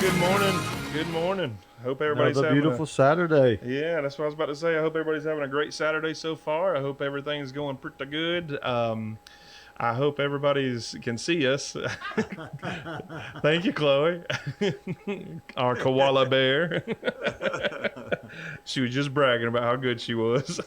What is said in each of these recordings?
good morning. Good morning. Hope everybody's Another having beautiful Saturday. yeah, that's what I was about to say. I hope everybody's having a great Saturday so far. I hope everything's going pretty good. I hope everybody's can see us. Thank you, Chloe. Our koala bear. She was just bragging about how good she was.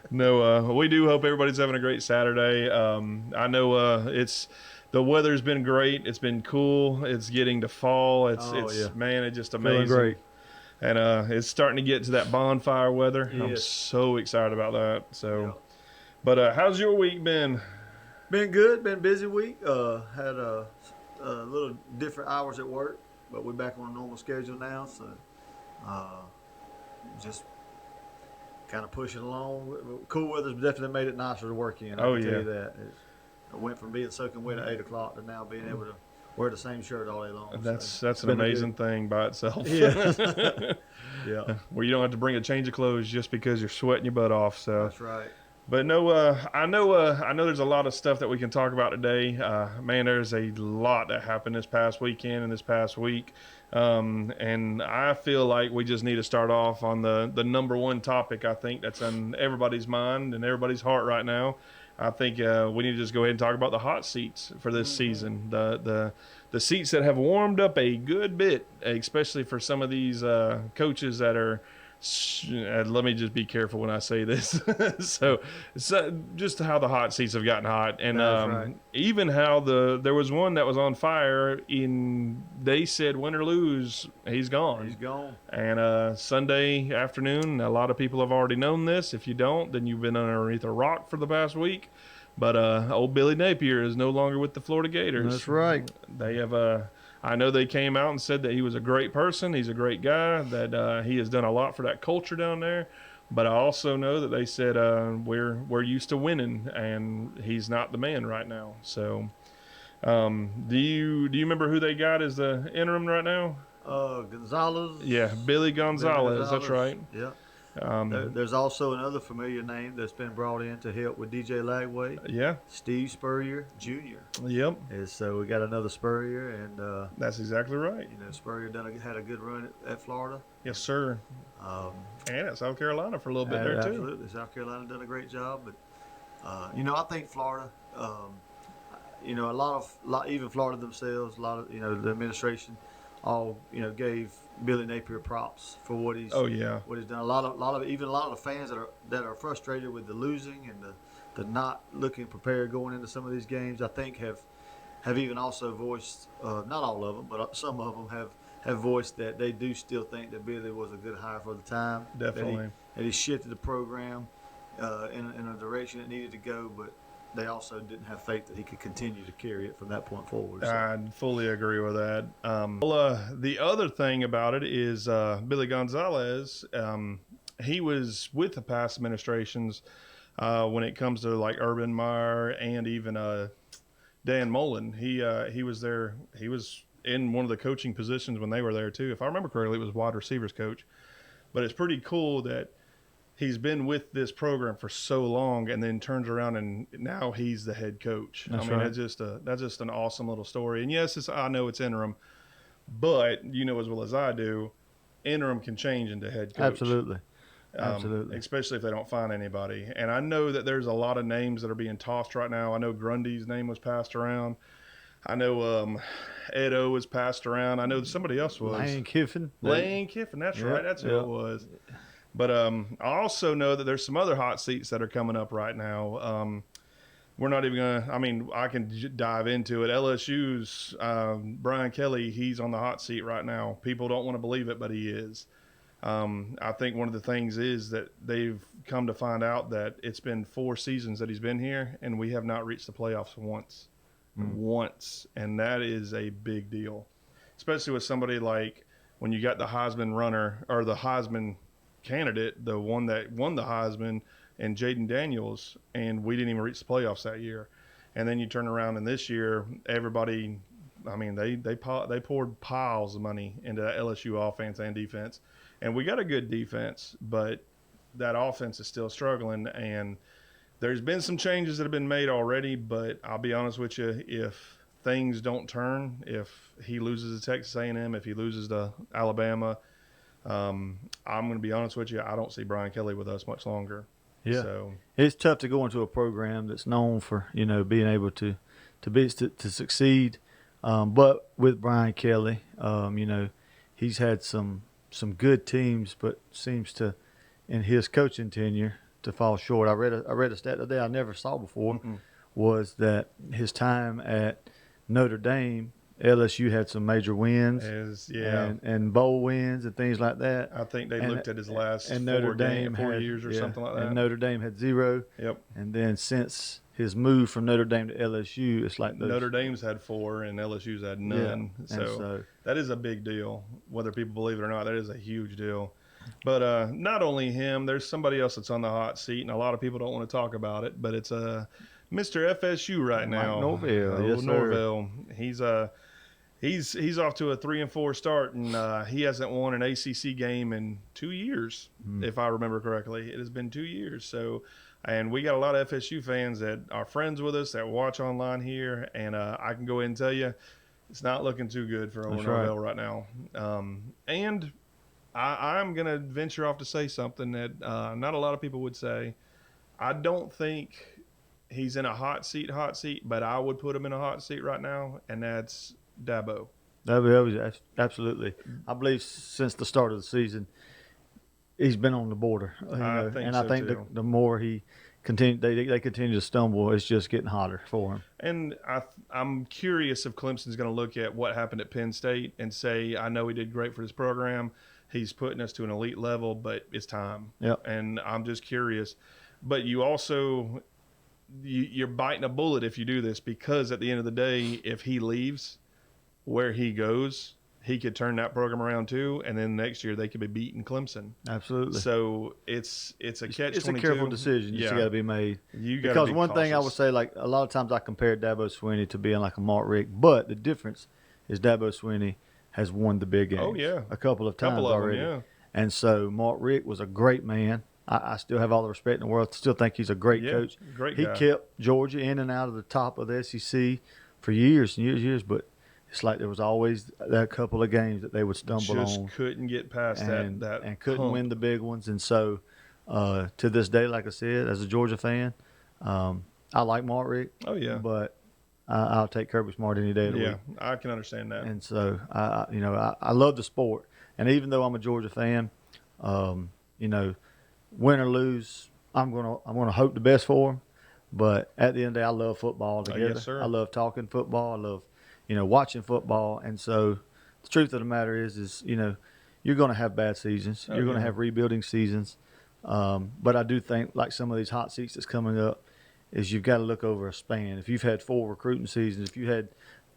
No, we do hope everybody's having a great Saturday. I know it's the weather's been great. It's been cool. It's getting to fall. Oh, yeah. Man, it's just Feeling amazing. great. And it's starting to get to that bonfire weather. I'm Yes. so excited about that. Yeah. So, but how's your week been? Been good. Been busy week. Had a little different hours at work, but we're back on a normal schedule now. So, uh, just kind of pushing along. Cool weather's definitely made it nicer to work in. I Oh, can tell yeah. you that. It went from being soaking wet at 8 o'clock to now being able to wear the same shirt all day long. That's So, that's it's an been a amazing thing by itself. Yeah. Yeah. Where you don't have to bring a change of clothes just because you're sweating your butt off. So, That's right. but no, I know there's a lot of stuff that we can talk about today. Man, there's a lot that happened this past weekend and this past week. And I feel like we just need to start off on the number one topic, I think, that's on everybody's mind and everybody's heart right now. I think we need to just go ahead and talk about the hot seats for this season. The seats that have warmed up a good bit, especially for some of these coaches that are. Let me just be careful when I say this. so just how the hot seats have gotten hot, and That's right. even how there was one that was on fire. They said win or lose, he's gone. He's gone. And Sunday afternoon, a lot of people have already known this. If you don't, then you've been underneath a rock for the past week. But old Billy Napier is no longer with the Florida Gators. That's right. They have I know they came out and said that he was a great person. He's a great guy. That he has done a lot for that culture down there. But I also know that they said we're used to winning, and he's not the man right now. So, do you remember who they got as the interim right now? Gonzalez. Yeah, Billy Gonzalez. That's right. Yeah. Um, There's also another familiar name that's been brought in to help with DJ Lagway, yeah. Steve Spurrier Jr. Yep. And so we got another Spurrier, and That's exactly right. Spurrier had a good run at Florida. Yes, sir. Um, And at South Carolina for a little bit there too. absolutely, South Carolina done a great job, but I think Florida. Even Florida themselves, a lot of the administration, all gave Billy Napier props for what he's Oh yeah. what he's done. A lot of the fans that are frustrated with the losing and the not looking prepared going into some of these games, I think have even also voiced, not all of them, but some of them have voiced that they do still think that Billy was a good hire for the time. Definitely. That he shifted the program in a direction it needed to go, but they also didn't have faith that he could continue to carry it from that point forward. So. I fully agree with that. The other thing about it is Billy Gonzalez. He was with the past administrations when it comes to like Urban Meyer and even Dan Mullen. He was there. He was in one of the coaching positions when they were there too. If I remember correctly, it was wide receivers coach. But it's pretty cool that he's been with this program for so long and then turns around and now he's the head coach. That's I mean, right. that's just an awesome little story. And yes, I know it's interim, but you know as well as I do, interim can change into head coach. Absolutely. Absolutely. Especially if they don't find anybody. And I know that there's a lot of names that are being tossed right now. I know Grundy's name was passed around. I know Ed O was passed around. I know somebody else was. Lane Kiffin. Lane Kiffin, that's Yep, right. That's who yep. it was. But I also know that there's some other hot seats that are coming up right now. We're not even going to, I mean, I can dive into it. LSU's Brian Kelly, he's on the hot seat right now. People don't want to believe it, but he is. I think one of the things is that they've come to find out that it's been 4 seasons that he's been here, and we have not reached the playoffs once. Once. And that is a big deal, especially with somebody like when you got the Heisman runner or the Heisman candidate, the one that won the Heisman, and Jaden Daniels, and we didn't even reach the playoffs that year. And then you turn around and this year, everybody, I mean, they poured piles of money into that LSU offense and defense, and we got a good defense, but that offense is still struggling. And there's been some changes that have been made already, but I'll be honest with you, if things don't turn, if he loses to Texas A&M, if he loses to Alabama, I'm going to be honest with you, I don't see Brian Kelly with us much longer. Yeah. So It's tough to go into a program that's known for, being able to succeed. But with Brian Kelly, he's had some good teams, but seems to, in his coaching tenure, to fall short. I read a stat today I never saw before, was that his time at Notre Dame, LSU had some major wins and bowl wins and things like that. I think they looked at his last and 4 years or something like that. And Notre Dame had 0. Yep. And then since his move from Notre Dame to LSU, it's like Notre Dame's had 4 and LSU's had none. Yeah. So that is a big deal. Whether people believe it or not, that is a huge deal. But not only him, there's somebody else that's on the hot seat, and a lot of people don't want to talk about it, but it's Mr. FSU right now. Mike Norvell. Yes, Norvell. He's off to a 3-4 start, and he hasn't won an ACC game in 2 years, if I remember correctly. It has been 2 years. So, and we got a lot of FSU fans that are friends with us that watch online here, and I can go ahead and tell you, it's not looking too good for Norvell right now. And I'm going to venture off to say something that not a lot of people would say. I don't think he's in a hot seat, but I would put him in a hot seat right now, and that's Dabo. Absolutely. I believe since the start of the season, he's been on the border. I think the more he they continue to stumble, it's just getting hotter for him. And I'm curious if Clemson's going to look at what happened at Penn State and say, I know he did great for this program. He's putting us to an elite level, but it's time. Yep. And I'm just curious. But you also, you're biting a bullet if you do this, because at the end of the day, if he leaves, where he goes, he could turn that program around too, and then next year they could be beating Clemson. Absolutely. So it's a catch-22. It's a careful decision that's got to be made. Because one thing I would say, like a lot of times I compare Dabo Swinney to being like a Mark Richt, but the difference is Dabo Swinney has won the big games. Oh yeah, a couple of times already. Them, yeah. And so Mark Richt was a great man. I still have all the respect in the world. Still think he's a great coach. Great guy. He kept Georgia in and out of the top of the SEC for years and years. But it's like there was always that couple of games that they would stumble on. Just couldn't get past that and couldn't win the big ones. And so to this day, like I said, as a Georgia fan, I like Mark Richt. Oh yeah. But I'll take Kirby Smart any day of the week. Yeah, I can understand that. And so I love the sport, and even though I'm a Georgia fan, win or lose, I'm gonna hope the best for them. But at the end of the day, I love football together. Yes, sir. I love talking football. I love watching football. And so the truth of the matter is you're going to have bad seasons. You're going to have rebuilding seasons. But I do think, like some of these hot seats that's coming up, is you've got to look over a span. If you've had 4 recruiting seasons, if you had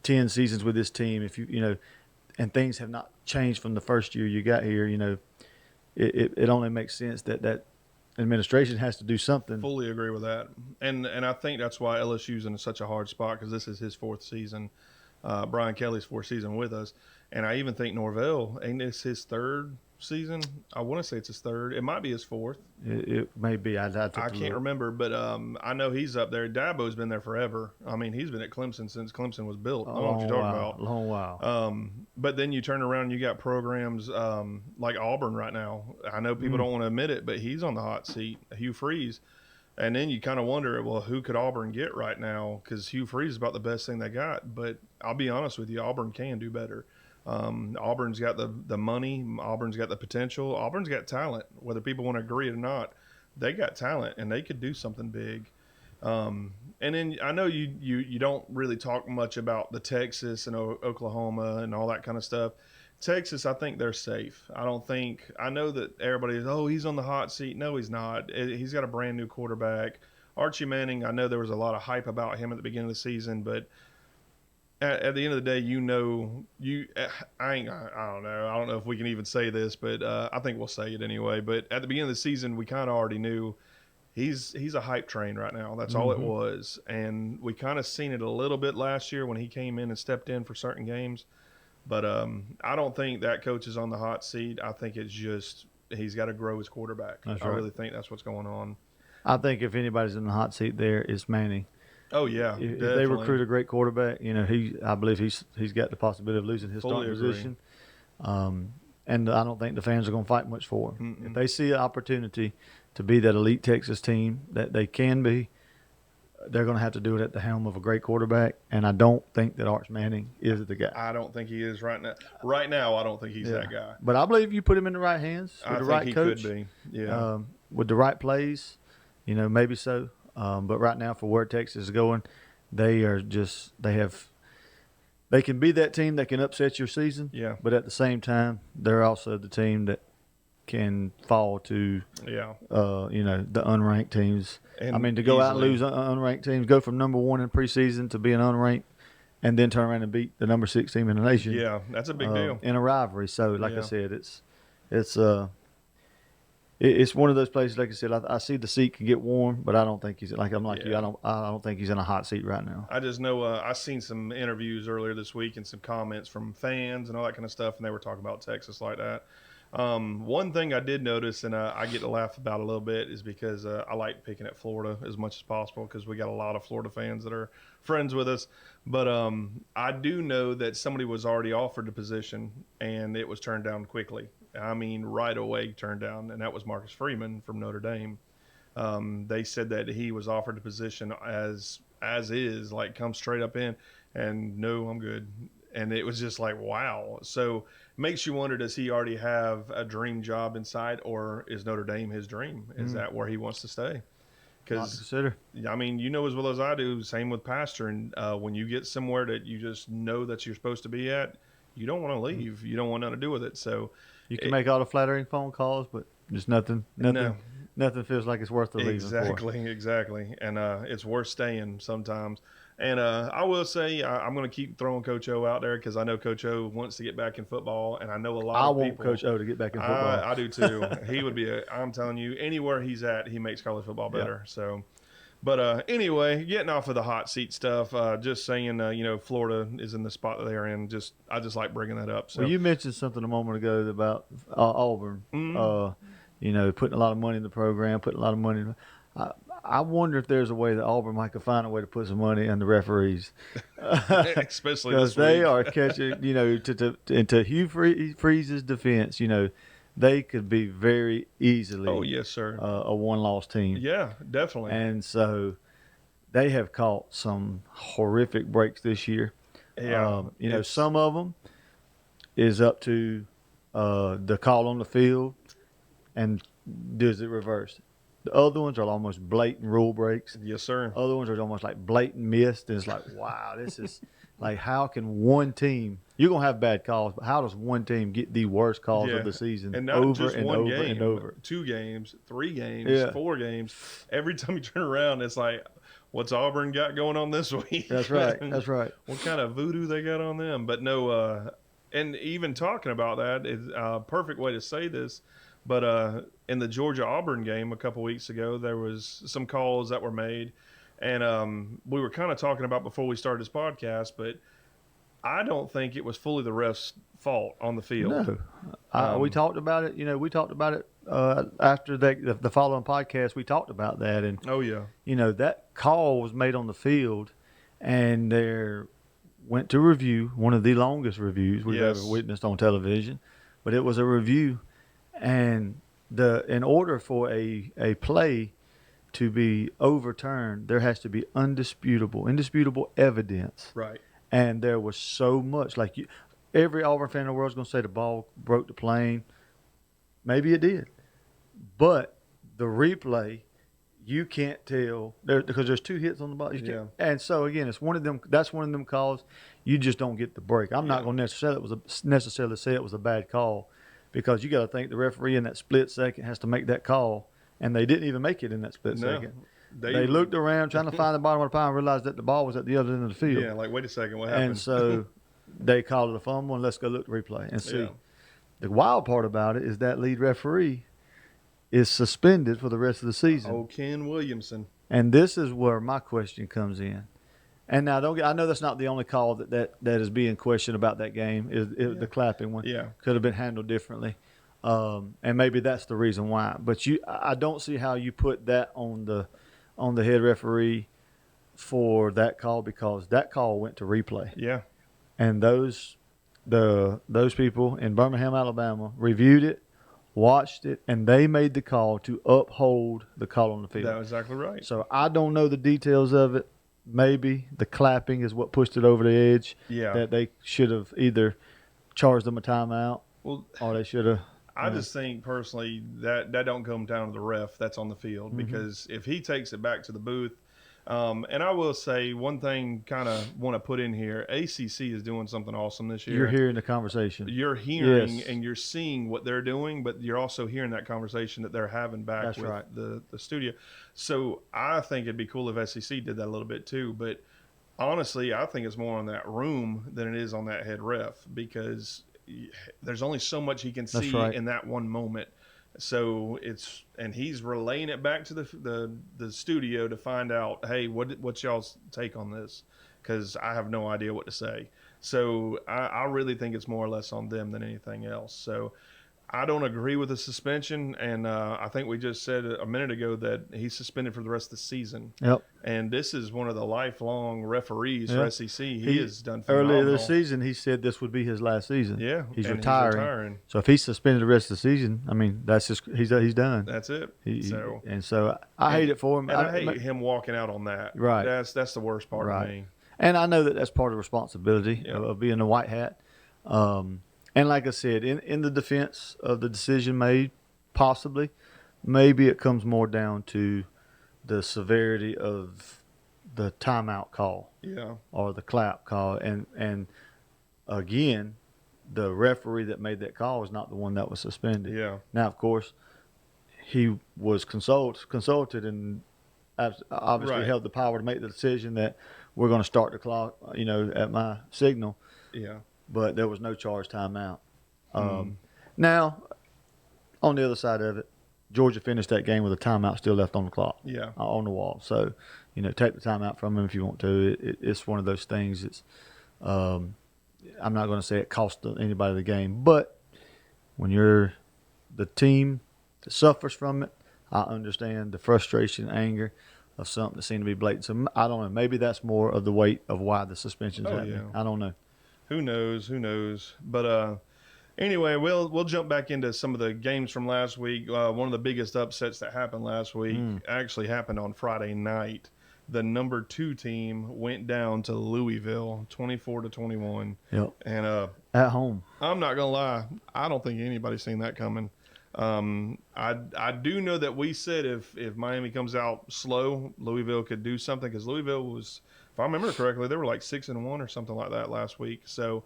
10 seasons with this team, if and things have not changed from the first year you got here, it only makes sense that administration has to do something. Fully agree with that. And I think that's why LSU's in such a hard spot, because this is his 4th season. Brian Kelly's 4th season with us. And I even think Norvell, ain't this his 3rd season? I want to say it's his 3rd. It might be his 4th. It may be. I can't remember, but I know he's up there. Dabo's been there forever. I mean, he's been at Clemson since Clemson was built. I don't know what you're talking about. A long while. But then you turn around and you got programs like Auburn right now. I know people don't want to admit it, but he's on the hot seat, Hugh Freeze. And then you kind of wonder, well, who could Auburn get right now? Because Hugh Freeze is about the best thing they got. But I'll be honest with you, Auburn can do better. Auburn's got the money. Auburn's got the potential. Auburn's got talent. Whether people want to agree or not, they got talent, and they could do something big. And then I know you don't really talk much about the Texas and Oklahoma and all that kind of stuff. Texas, I think they're safe. I know that everybody is, he's on the hot seat. No, he's not. He's got a brand new quarterback. Archie Manning, I know there was a lot of hype about him at the beginning of the season, but at the end of the day, I don't know. I don't know if we can even say this, but I think we'll say it anyway. But at the beginning of the season, we kind of already knew he's a hype train right now. That's all it was. And we kind of seen it a little bit last year when he came in and stepped in for certain games. But I don't think that coach is on the hot seat. I think it's just he's got to grow his quarterback. That's I right. really think that's what's going on. I think if anybody's in the hot seat there, it's Manning. Oh yeah, If definitely. they recruit a great quarterback, I believe he's got the possibility of losing his Fully starting agree. position. And I don't think the fans are going to fight much for him. If they see an opportunity to be that elite Texas team that they can be, they're going to have to do it at the helm of a great quarterback. And I don't think that Arch Manning is the guy. I don't think he is right now. Right now, I don't think he's Yeah. that guy. But I believe you put him in the right hands with I the think right he coach, could be. Yeah. with the right plays, maybe so. But right now, for where Texas is going, they can be that team that can upset your season. Yeah. But at the same time, they're also the team that can fall to Yeah. the unranked teams. And I mean, to go out and easily. lose unranked teams, go from number 1 in preseason to being unranked, and then turn around and beat the number 6 team in the nation. Yeah, that's a big deal. In a rivalry. So, like Yeah. I said, it's one of those places. Like I said, I see the seat can get warm, but I don't think he's like I'm like you. Yeah. I don't think he's in a hot seat right now. I just know I seen some interviews earlier this week and some comments from fans and all that kind of stuff, and they were talking about Texas like that. One thing I did notice, and I get to laugh about a little bit, is because I like picking at Florida as much as possible because we got a lot of Florida fans that are friends with us. But I do know that somebody was already offered the position, and it was turned down quickly. I mean, right away turned down, and that was Marcus Freeman from Notre Dame. They said that he was offered the position as is, like come straight up in, and no, I'm good. And it was just like, wow. So makes you wonder, does he already have a dream job inside, or is Notre Dame his dream? Is that where he wants to stay? Because Consider. I mean, you know as well as I do, same with Pastor. And when you get somewhere that you just know that you're supposed to be at, you don't want to leave. You don't want nothing to do with it. So You can make all the flattering phone calls, but just nothing feels like it's worth the leaving for. Exactly. And it's worth staying sometimes. And I will say I'm going to keep throwing Coach O out there because I know Coach O wants to get back in football, and I know a lot I of want people. Coach O to get back in football. I do too. He would be. I'm telling you, anywhere he's at, he makes college football better. Yeah. So, but anyway, getting off of the hot seat stuff, just saying, Florida is in the spot that they are in. I just like bringing that up. So Well, you mentioned something a moment ago about Auburn. Putting a lot of money in the program, putting a lot of money. I wonder if there's a way that Auburn might could find a way to put some money in the referees, especially because this week. they are catching. To Hugh Freeze's defense, they could be very easily. Oh yes, sir. A one-loss team. Yeah, definitely. And so they have caught some horrific breaks this year. Yeah, some of them is up to the call on the field, and does it reverse? The other ones are almost blatant rule breaks. Yes, sir. Other ones are almost like blatant missed. And it's like, wow, this is like, how can one team? You're gonna have bad calls, but how does one team get the worst calls of the season and not over just and one over game, and over? 2 games, 3 games, 4 games. Every time you turn around, it's like, what's Auburn got going on this week? That's right. That's right. What kind of voodoo they got on them? But no, and even talking about that is a perfect way to say this. But in the Georgia-Auburn game a couple weeks ago, there was some calls that were made. And we were kind of talking about before we started this podcast, but I don't think it was fully the ref's fault on the field. No. We talked about it. We talked about it after the following podcast. We talked about that. And, oh, yeah. That call was made on the field, and there went to review, one of the longest reviews we've ever witnessed on television. But it was a review. And in order for a play to be overturned, there has to be indisputable evidence. Right. And there was so much. Like every Auburn fan in the world is going to say the ball broke the plane. Maybe it did, but the replay, you can't tell because there's 2 hits on the ball. And so again, it's one of them. That's one of them calls. You just don't get the break. I'm not going to necessarily say it was a bad call. Because you got to think the referee in that split second has to make that call, and they didn't even make it in that split second. They looked around trying to find the bottom of the pile and realized that the ball was at the other end of the field. Yeah, like, wait a second, what happened? And so they called it a fumble, and let's go look at the replay and see. Yeah. The wild part about it is that lead referee is suspended for the rest of the season. Oh, Ken Williamson. And this is where my question comes in. And now, I know that's not the only call that is being questioned about that game. Is the clapping one? Yeah, could have been handled differently, and maybe that's the reason why. But I don't see how you put that on the head referee for that call because that call went to replay, Yeah. and those people in Birmingham, Alabama, reviewed it, watched it, and they made the call to uphold the call on the field. That was exactly right. So I don't know the details of it. Maybe the clapping is what pushed it over the edge. Yeah. That they should have either charged them a timeout Well, or they should have. I just think personally that don't come down to the ref that's on the field, Mm-hmm. because if he takes it back to the booth, and I will say one thing, kind of want to put in here, ACC is doing something awesome this year. You're hearing the conversation. You're hearing Yes. and you're seeing what they're doing, but you're also hearing that conversation that they're having back That's with right. the studio. So I think it'd be cool if SEC did that a little bit too. But honestly, I think it's more on that room than it is on that head ref, because there's only so much he can see right. in that one moment. So and he's relaying it back to the studio to find out, hey, what's y'all's take on this? Because I have no idea what to say. So I really think it's more or less on them than anything else. So I don't agree with the suspension, and I think we just said a minute ago that he's suspended for the rest of the season. Yep. And this is one of the lifelong referees Yeah. for SEC. He has done Earlier phenomenal. this season. He said this would be his last season. Yeah, he's and retiring. So if he's suspended the rest of the season, I mean, that's just he's done. That's it. So I hate it for him. And I hate him walking out on that. Right. That's the worst part of me. And I know that that's part of the responsibility Yeah. of being a white hat. And like I said, in the defense of the decision made, possibly, maybe it comes more down to the severity of the timeout call. Yeah. Or the clap call. And again, the referee that made that call is not the one that was suspended. Yeah. Now, of course, he was consulted and obviously Right. held the power to make the decision that we're going to start the clock, at my signal. Yeah. But there was no charge timeout. Now, on the other side of it, Georgia finished that game with a timeout still left on the clock. Yeah. On the wall. So, take the timeout from him if you want to. It's one of those things. It's, I'm not going to say it cost anybody the game, but when you're the team that suffers from it, I understand the frustration, anger of something that seemed to be blatant. So I don't know. Maybe that's more of the weight of why the suspension's happening. Yeah. I don't know. Who knows? But anyway, we'll jump back into some of the games from last week. One of the biggest upsets that happened last week actually happened on Friday night. The number 2 team went down to Louisville, 24-21. Yep. And At home. I'm not gonna lie, I don't think anybody's seen that coming. I do know that we said if Miami comes out slow, Louisville could do something, because Louisville was, if I remember correctly, they were like 6-1 or something like that last week. So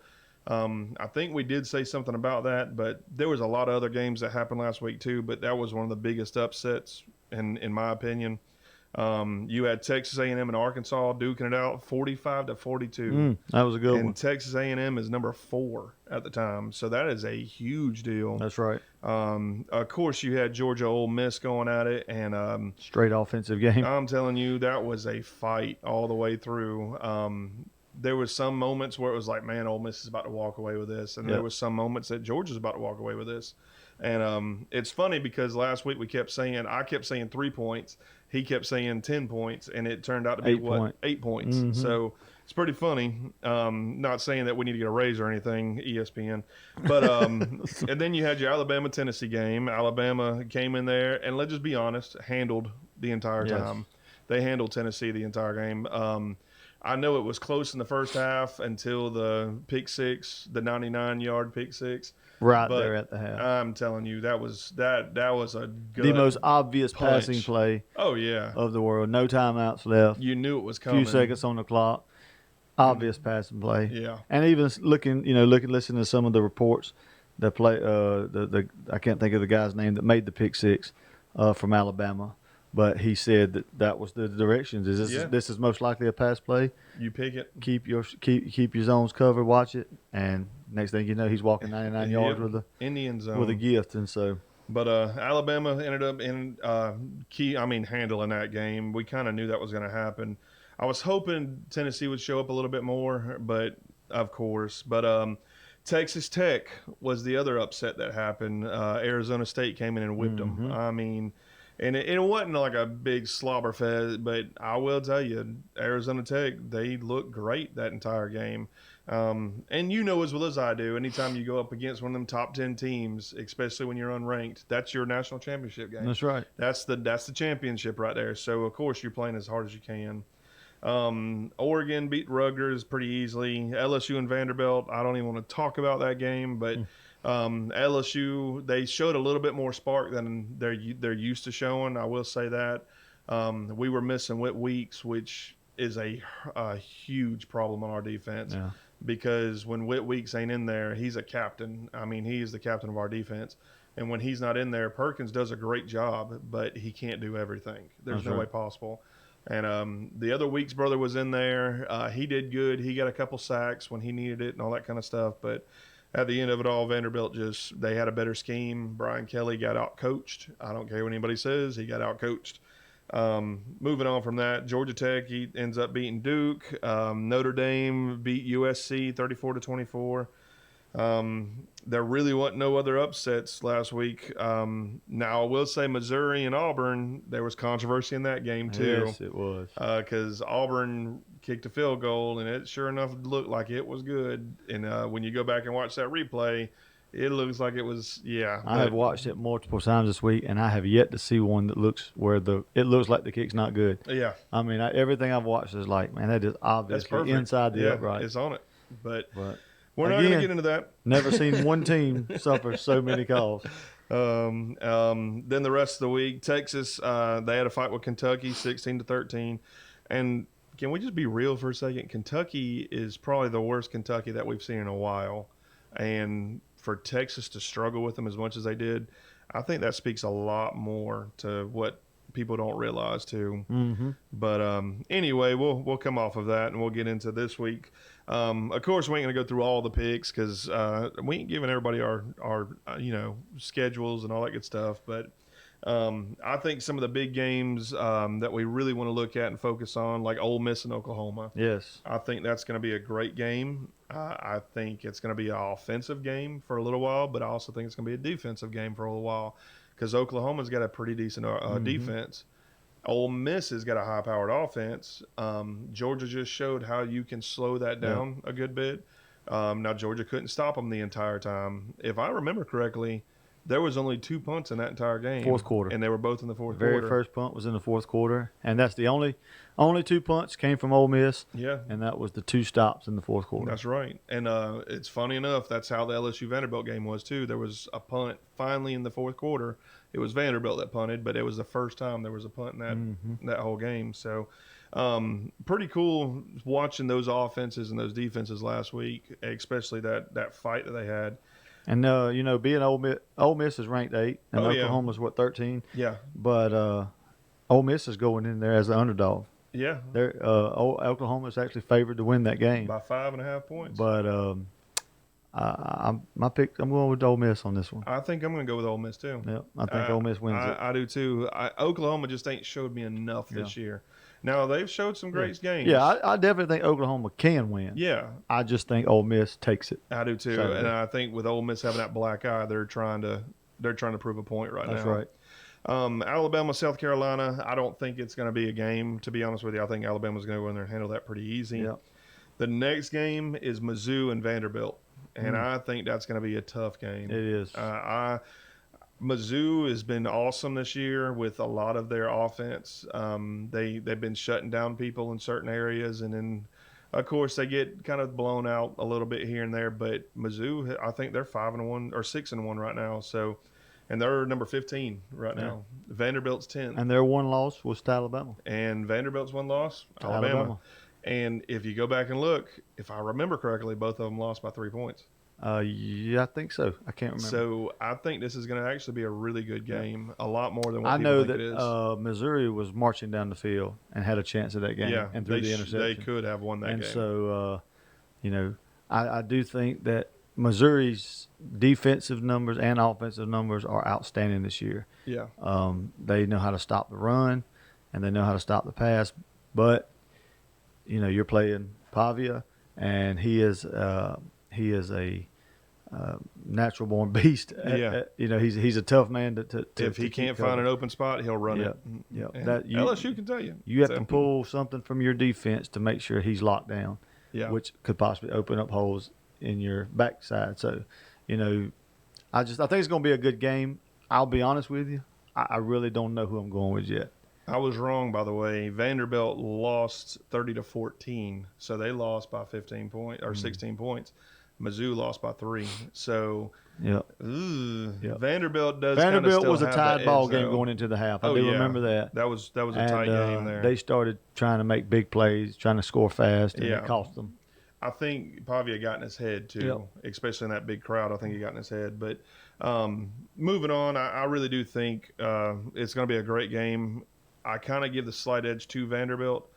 I think we did say something about that, but there was a lot of other games that happened last week too. But that was one of the biggest upsets in my opinion. You had Texas A&M and Arkansas duking it out 45-42. That was a good and one. Texas A&M is number 4 at the time, so that is a huge deal. That's right. Of course, you had Georgia Ole Miss going at it, and Straight offensive game. I'm telling you, that was a fight all the way through. There was some moments where it was like, man, Ole Miss is about to walk away with this, and there was some moments that Georgia's about to walk away with this. And it's funny because last week I kept saying 3 points. He kept saying 10 points, and it turned out to be 8 points. Mm-hmm. So it's pretty funny. Not saying that we need to get a raise or anything, ESPN. But and then you had your Alabama-Tennessee game. Alabama came in there, and let's just be honest, handled the entire time. They handled Tennessee the entire game. I know it was close in the first half until the pick six, the 99-yard pick six. Right there at the half. I'm telling you, that was a good The most obvious punch. passing play Oh yeah, of the world. No timeouts left. you knew it was A coming. few seconds on the clock. Obvious passing play. Yeah, And even listening to some of the reports that play I can't think of the guy's name that made the pick six from Alabama, but he said that was the directions. This is most likely a pass play. you pick it. Keep your zones covered. Watch it, and next thing you know, he's walking 99 yards with a Indian zone with a gift, and so. But Alabama ended up handling that game. We kind of knew that was going to happen. I was hoping Tennessee would show up a little bit more, but of course. But Texas Tech was the other upset that happened. Arizona State came in and whipped them. I mean, And it wasn't like a big slobber fest, but I will tell you, Arizona Tech, they looked great that entire game. And you know as well as I do, anytime you go up against one of them top 10 teams, especially when you're unranked, that's your national championship game. That's right. That's the championship right there. So of course you're playing as hard as you can. Oregon beat Rutgers pretty easily. LSU and Vanderbilt, I don't even want to talk about that game, but LSU, they showed a little bit more spark than they're used to showing. I will say that. We were missing Whit Weeks, which is a huge problem on our defense. Yeah. Because when Whit Weeks ain't in there, he's a captain. I mean, he is the captain of our defense. And when he's not in there, Perkins does a great job, but he can't do everything. There's That's no right. way possible. And the other Weeks brother was in there. He did good. He got a couple sacks when he needed it and all that kind of stuff. But at the end of it all, Vanderbilt they had a better scheme. Brian Kelly got out-coached. I don't care what anybody says. He got out-coached. Moving on from that, Georgia Tech, he ends up beating Duke. Notre Dame beat USC 34-24. There really wasn't no other upsets last week. Now I will say Missouri and Auburn, there was controversy in that game too. Yes, it was. Because Auburn kicked a field goal and it sure enough looked like it was good. And when you go back and watch that replay, it looks like it was, yeah. I have watched it multiple times this week, and I have yet to see one that looks it looks like the kick's not good. Yeah. I mean, everything I've watched is like, man, that is That's obviously perfect. inside the Yeah, upright. it's on it. But we're But not going to again, get into that. never seen one team suffer so many calls. Then the rest of the week, Texas, they had a fight with Kentucky, 16-13. And can we just be real for a second? Kentucky is probably the worst Kentucky that we've seen in a while. And for Texas to struggle with them as much as they did, I think that speaks a lot more to what people don't realize too. Mm-hmm. But anyway, we'll come off of that and we'll get into this week. Of course, we ain't gonna go through all the picks because we ain't giving everybody our schedules and all that good stuff. But I think some of the big games that we really want to look at and focus on, like Ole Miss and Oklahoma. Yes. I think that's going to be a great game. I think it's going to be an offensive game for a little while, but I also think it's going to be a defensive game for a little while because Oklahoma's got a pretty decent defense. Ole Miss has got a high-powered offense. Georgia just showed how you can slow that down a good bit. Now, Georgia couldn't stop them the entire time. If I remember correctly, there was only 2 punts in that entire game. Fourth quarter. And they were both in the fourth The very quarter. first punt was in the fourth quarter, and that's the only 2 punts came from Ole Miss, Yeah. and that was the 2 stops in the fourth quarter. That's right. And it's funny enough, that's how the LSU Vanderbilt game was too. There was a punt finally in the fourth quarter. It was Vanderbilt that punted, but it was the first time there was a punt in that whole game. So pretty cool watching those offenses and those defenses last week, especially that fight that they had. And being Ole Miss is ranked 8, and Oklahoma's 13. Yeah. But Ole Miss is going in there as the underdog. Yeah. Oklahoma is actually favored to win that game. By 5.5 points. But I'm going with Ole Miss on this one. I think I'm going to go with Ole Miss too. Yeah, I think Ole Miss wins it. I do too. Oklahoma just ain't showed me enough this year. Now they've showed some great games. Yeah, I definitely think Oklahoma can win. Yeah, I just think Ole Miss takes it. I do too. Saturday. And I think with Ole Miss having that black eye, they're trying to prove a point right now. That's right. Alabama, South Carolina. I don't think it's going to be a game. To be honest with you, I think Alabama's going to go in there and handle that pretty easy. Yeah. The next game is Mizzou and Vanderbilt, and I think that's going to be a tough game. It is. Mizzou has been awesome this year with a lot of their offense. They've been shutting down people in certain areas, and then of course they get kind of blown out a little bit here and there. But Mizzou, I think they're 5-1 or 6-1 right now. So, and they're number 15 right now. Vanderbilt's 10, And their one loss was to Alabama. and Vanderbilt's one loss, Alabama. And if you go back and look, if I remember correctly, both of them lost by 3 points. Yeah, I think so. I can't remember. So I think this is going to actually be a really good game, a lot more than what I people know think that it is. Missouri was marching down the field and had a chance at that game and threw the interception. They could have won that and game. so, I do think that Missouri's defensive numbers and offensive numbers are outstanding this year. Yeah. They know how to stop the run, and they know how to stop the pass. But you're playing Pavia, and he is a natural born beast. Yeah. He's a tough man to If he can't find an open spot, he'll run it. Yeah, And that LSU can tell you. you have So, to pull something from your defense to make sure he's locked down, Yeah. which could possibly open up holes in your backside. So, I think it's going to be a good game. I'll be honest with you, I really don't know who I'm going with yet. I was wrong, by the way. Vanderbilt lost 30-14, so they lost by 15 points or 16 points. Mizzou lost by 3. So, Yeah, Vanderbilt does. Vanderbilt still was a have tied the ball edge, game though. going into the half. I Oh, do yeah. remember that. That was a And, tight game there. They started trying to make big plays, trying to score fast, and Yeah. it cost them. I think Pavia got in his head too, Yep. especially in that big crowd. I think he got in his head. But moving on, I really do think it's going to be a great game. I kind of give the slight edge to Vanderbilt,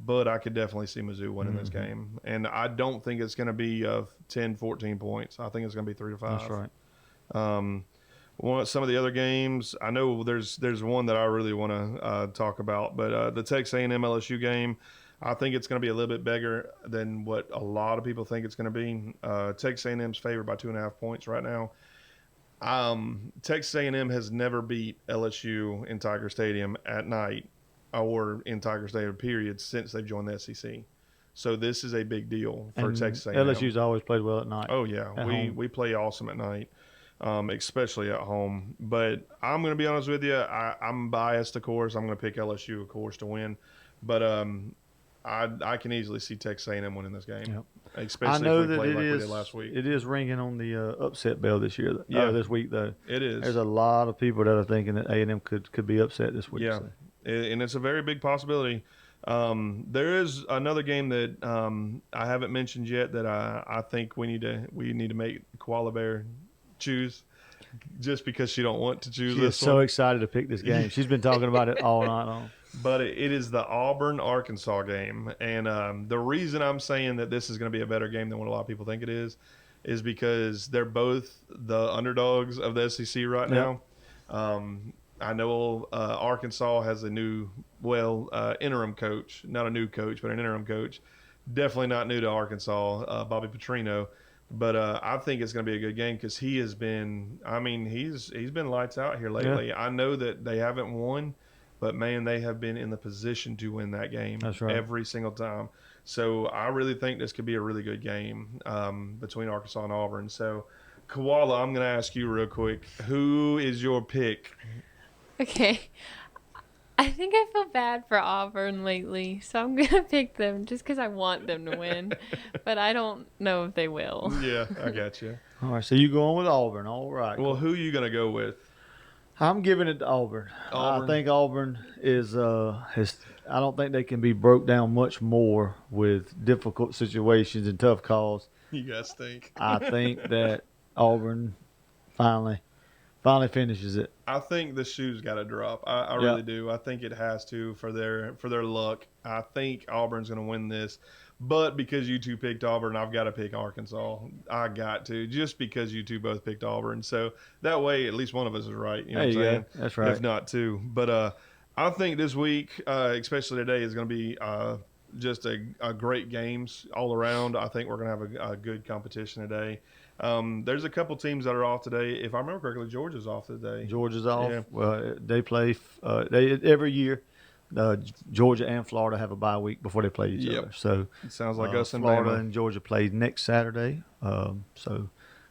but I could definitely see Mizzou winning this game. And I don't think it's going to be 10, 14 points. I think it's going to be 3 to 5. That's right. Some of the other games, I know there's one that I really want to talk about, but the Texas A&M LSU game, I think it's going to be a little bit bigger than what a lot of people think it's going to be. Texas A&M's favored by 2.5 points right now. Texas A&M has never beat LSU in Tiger Stadium at night or in Tiger Stadium period since they've joined the SEC. So this is a big deal for And Texas A&M. LSU's always played well at night. Oh yeah, At home. we play awesome at night, especially at home. But I'm going to be honest with you. I'm biased, of course. I'm going to pick LSU, of course, to win. But I can easily see Texas A&M winning this game, Yep. especially I know if we that play it like we is. did last week. It is ringing on the upset bell this year. This week though. It is. There's a lot of people that are thinking that A&M could be upset this week. Yeah. So. And it's a very big possibility. There is another game that I haven't mentioned yet that I think we need to make Koala Bear choose, just because she don't want to choose She is this so one. excited to pick this game. She's been talking about it all night long. But it is the Auburn-Arkansas game. And the reason I'm saying that this is going to be a better game than what a lot of people think it is because they're both the underdogs of the SEC right now. I know Arkansas has a new, interim coach. Not a new coach, but an interim coach. Definitely not new to Arkansas, Bobby Petrino. But I think it's going to be a good game because he has been – he's been lights out here lately. Yeah. I know that they haven't won – but, man, they have been in the position to win that game every single time. So I really think this could be a really good game between Arkansas and Auburn. So, Koala, I'm going to ask you real quick. Who is your pick? Okay. I think I feel bad for Auburn lately, so I'm going to pick them just because I want them to win. But I don't know if they will. Yeah, I got you. All right, so you going with Auburn. All right. Well, who are you going to go with? I'm giving it to Auburn. Auburn. I think Auburn is I don't think they can be broke down much more with difficult situations and tough calls. You guys think? I think that Auburn finally finishes it. I think the shoe's got to drop. I really do. I think it has to for their luck. I think Auburn's going to win this. But because you two picked Auburn, I've got to pick Arkansas. I got to, just because you two both picked Auburn. So that way, at least one of us is right. You know what I'm saying? That's right. If not two. But I think this week, especially today, is going to be just a great games all around. I think we're going to have a good competition today. There's a couple teams that are off today. If I remember correctly, Georgia's off today. Georgia's off. Yeah. Well, they play. They every year. Georgia and Florida have a bye week before they play each other. So It sounds like us and Florida Bama. and Georgia play next Saturday. So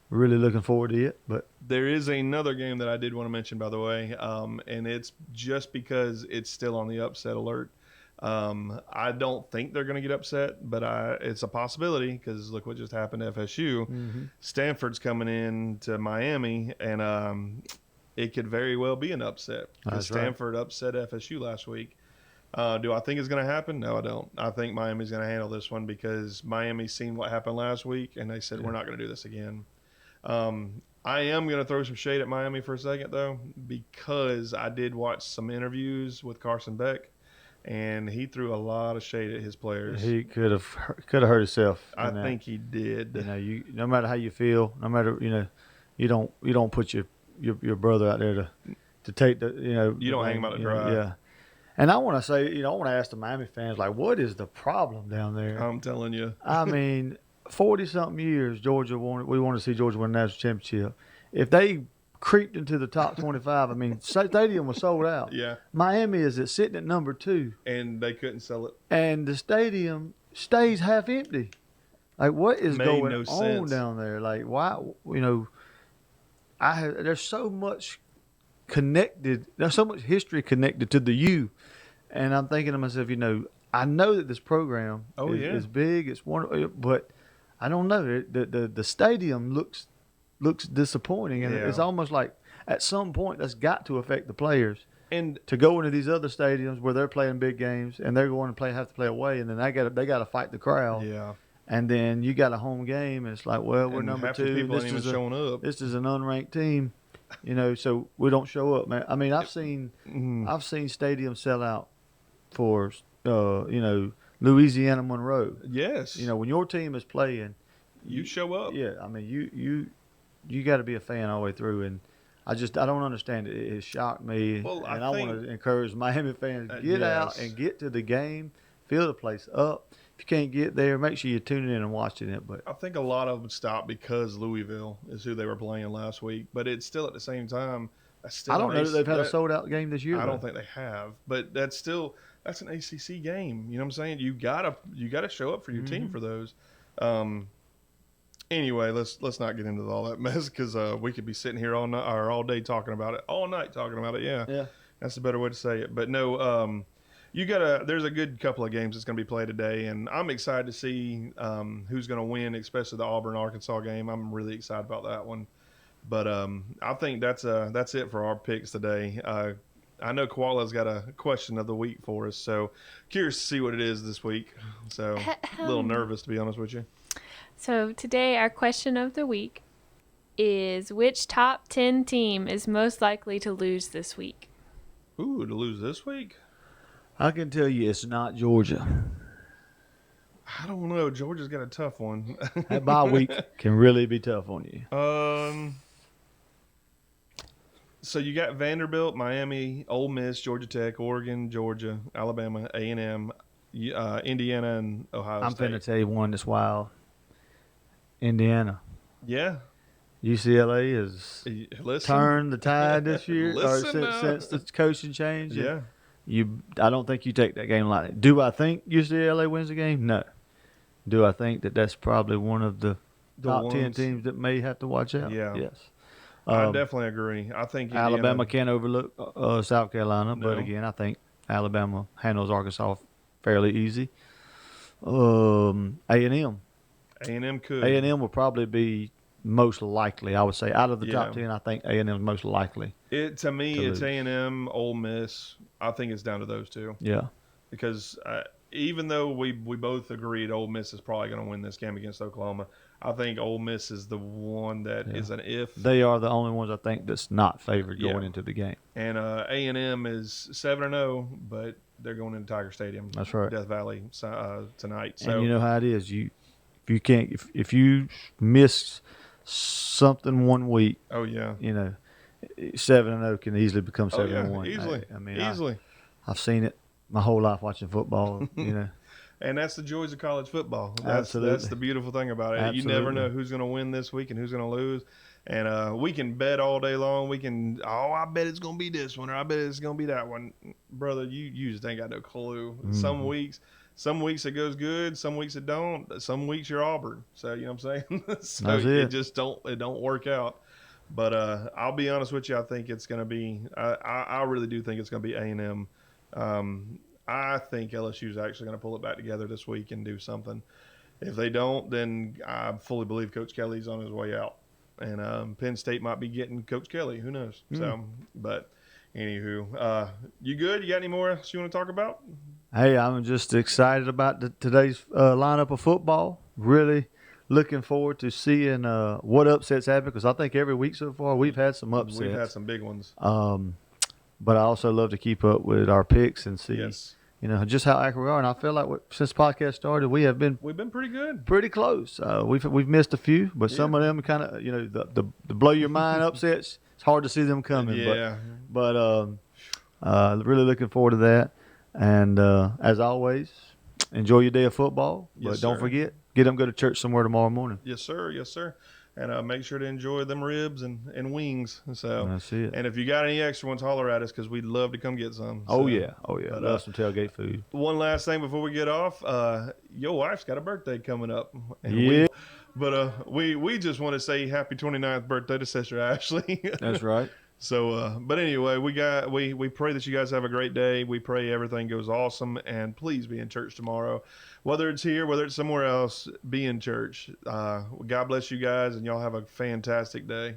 we're really looking forward to it. But There is another game that I did want to mention, by the way, and it's just because it's still on the upset alert. I don't think they're going to get upset, but it's a possibility because look what just happened to FSU. Stanford's coming in to Miami, and it could very well be an upset because That's right. Stanford upset FSU last week. Do I think it's going to happen? No, I don't. I think Miami's going to handle this one because Miami's seen what happened last week, and they said, we're not going to do this again. I am going to throw some shade at Miami for a second, though, because I did watch some interviews with Carson Beck, and he threw a lot of shade at his players. he could have hurt himself. I in that. think he did. You no matter how you feel, no matter you don't put your brother out there to take the You don't hang him out to dry. Yeah. And I want to say, I want to ask the Miami fans, like, what is the problem down there? I'm telling you. I mean, 40-something years, we wanted to see Georgia win a national championship. If they creeped into the top 25, I mean, stadium was sold out. Yeah, Miami is sitting at number 2, and they couldn't sell it. and the stadium stays half empty. Like, what is Made going no on sense. down there? Like, why? There's so much connected. There's so much history connected to the U, and I'm thinking to myself, I know that this program is big. It's wonderful, but I don't know. The stadium looks disappointing, and Yeah. it's almost like at some point that's got to affect the players And to go into these other stadiums where they're playing big games and they're going to have to play away, and then they got to fight the crowd. yeah, And then you got a home game, and it's like, well, we're and number half 2. the people ain't even showing up. This is an unranked team, so we don't show up, man. I mean, I've seen stadiums sell out for, Louisiana Monroe. Yes, When your team is playing, you show up. yeah, I mean, you got to be a fan all the way through, and I don't understand it. It shocked me, Well, and I I want think- to encourage Miami fans get out yes. and get to the game, fill the place up. If you can't get there, make sure you're tuning in and watching it. But I think a lot of them stopped because Louisville is who they were playing last week, but it's still at the same time. That's still I don't an know AC that they've had a sold out game this year. I though. don't think they have, but that's an ACC game. You know what I'm saying? You gotta show up for your team for those. Anyway, let's not get into all that mess because we could be sitting here all night or all day talking about it, all night talking about it. Yeah, Yeah. that's a better way to say it. But no, there's a good couple of games that's going to be played today, and I'm excited to see who's going to win, especially the Auburn-Arkansas game. I'm really excited about that one. But I think that's it for our picks today. I know Koala's got a question of the week for us, so curious to see what it is this week. So a little nervous, to be honest with you. So today our question of the week is, which top 10 team is most likely to lose this week? Ooh, to lose this week? I can tell you it's not Georgia. I don't know. Georgia's got a tough one. That bye week can really be tough on you. So you got Vanderbilt, Miami, Ole Miss, Georgia Tech, Oregon, Georgia, Alabama, A&M, Indiana, and Ohio I'm State. finna tell you one that's wild. Indiana. Yeah. UCLA has Listen. turned the tide this year, or Listen now. since the coaching change. Yeah. I don't think you take that game lightly. Do I think UCLA wins the game? No. Do I think that's probably one of the top 10 ones- teams that may have to watch out? Yeah. Yes. I definitely agree. I think Indiana, Alabama can't overlook South Carolina, but No. again, I think Alabama handles Arkansas fairly easy. A&M. A&M could. A&M will probably be most likely, I would say. Out of the top Yeah. 10, I think A&M is most likely. To me, to it's lose. A&M, Ole Miss. I think it's down to those two Yeah. because even though we both agreed Ole Miss is probably going to win this game against Oklahoma, I think Ole Miss is the one that is an if. They are the only ones I think that's not favored going Yeah. into the game. And A&M is 7-0, but they're going into Tiger Stadium. That's right. Death Valley tonight. So And you know how it is. If you miss something one week, oh yeah, 7-0 can easily become oh yeah, 7-1. easily. I mean, easily. I've seen it my whole life watching football. And that's the joys of college football. That's Absolutely. the beautiful thing about it. You never Absolutely. know who's going to win this week and who's going to lose. And we can bet all day long. We can, I bet it's going to be this one or I bet it's going to be that one. Brother, you just ain't got no clue. Mm-hmm. Some weeks it goes good. Some weeks it don't. Some weeks you're Auburn. So, you know what I'm saying? So That's it it. just don't work out. But I'll be honest with you. I think it's going to be, I really do think it's going to be A&M. I think LSU is actually going to pull it back together this week and do something. If they don't, then I fully believe Coach Kelly's on his way out. And Penn State might be getting Coach Kelly. Who knows? So, but anywho, you good? You got any more else you want to talk about? Hey, I'm just excited about today's lineup of football. Really looking forward to seeing what upsets happen, because I think every week so far we've had some upsets. We've had some big ones. But I also love to keep up with our picks and see, Yes. just how accurate we are. And I feel like since the podcast started, we have been We've been pretty good. pretty close. We've missed a few, but some of them kind of, the blow your mind upsets. It's hard to see them coming. Yeah. But really looking forward to that. And as always, enjoy your day of football. Yes, But don't sir. forget, get them go to church somewhere tomorrow morning. Yes, sir. Yes, sir. And make sure to enjoy them ribs and wings. So That's it. And if you got any extra ones, holler at us because we'd love to come get some. Oh So, yeah. but, Love some tailgate food. One last thing before we get off. Your wife's got a birthday coming up. And Yeah. we just want to say happy 29th birthday to Sister Ashley. That's right. So, but anyway, we pray that you guys have a great day. We pray everything goes awesome, and please be in church tomorrow, whether it's here, whether it's somewhere else. Be in church. God bless you guys, and y'all have a fantastic day.